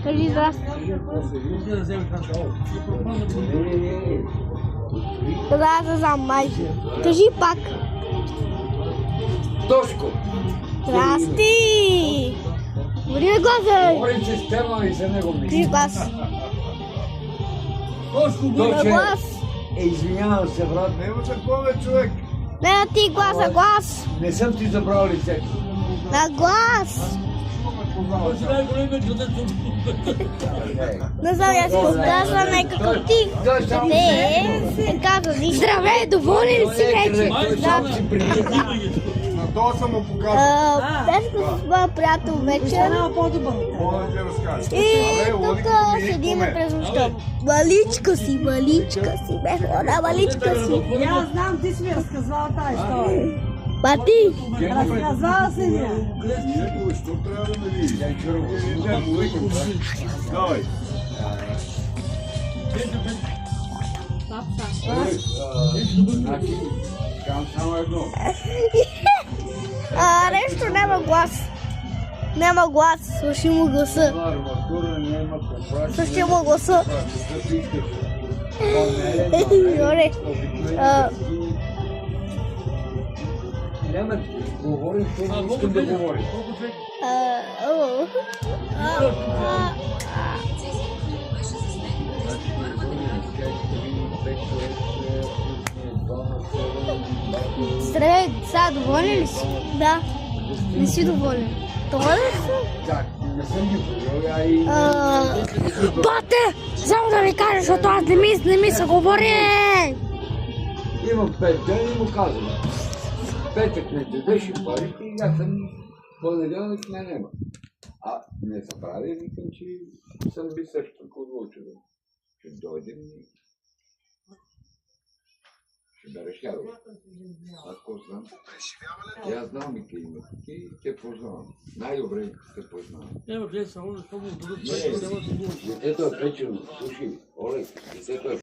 Кажи здрасти. Да, да знам, май. Кажи пак. Тошко. Здрасти. Говори на гласа. Говорим се с тема и за него Кажи мисля. глас. На Точе, глас. извинявам се, брат. Нема такова, човек. Не на ти глас, на глас. Не съм ти забрал лицето. На глас. Не знам, аз го казвам някакъв ти. Той само Не, се казва. Здравей, доволен ли си вече? Сам си приятел. На това съм му показал. Днеска с моя приятел вечер. Мога да ти разкажа. И Абе, тук лодите ми е седиме поне. през нощта. Маличка си, бе хора, маличка си. Я знам, ти си ми разказвала тази история. Ба ти, Разказвала си ми. Чекай, що трябва да ме видиш? Давай. Значи, казвам само едно. нещо няма глас. Няма глас, слушай му гласа. Арматура няма компресия. Слушай му гласа. Каквото искаш. Добре. Няма да говорим, което искам да говорим. Здравей, сега доволен ли си? Да. Не си доволен. Доволен ли си? Так, не съм ги говорил, а и... Бате! Само да ви кажа, защото аз не ми се говори! Имам 5 дни и му казвам. Петък не те беше парите и аз съм понеделник не нема. А не се прави, викам, че съм би също отлучил. Ще дойдем и ще да решавам. Аз какво знам? И аз знам и къде имат и те познавам. Най-добре те познавам. Evo, gdje sam ono što mu budu Детето е печено, слушай, Олег, детето е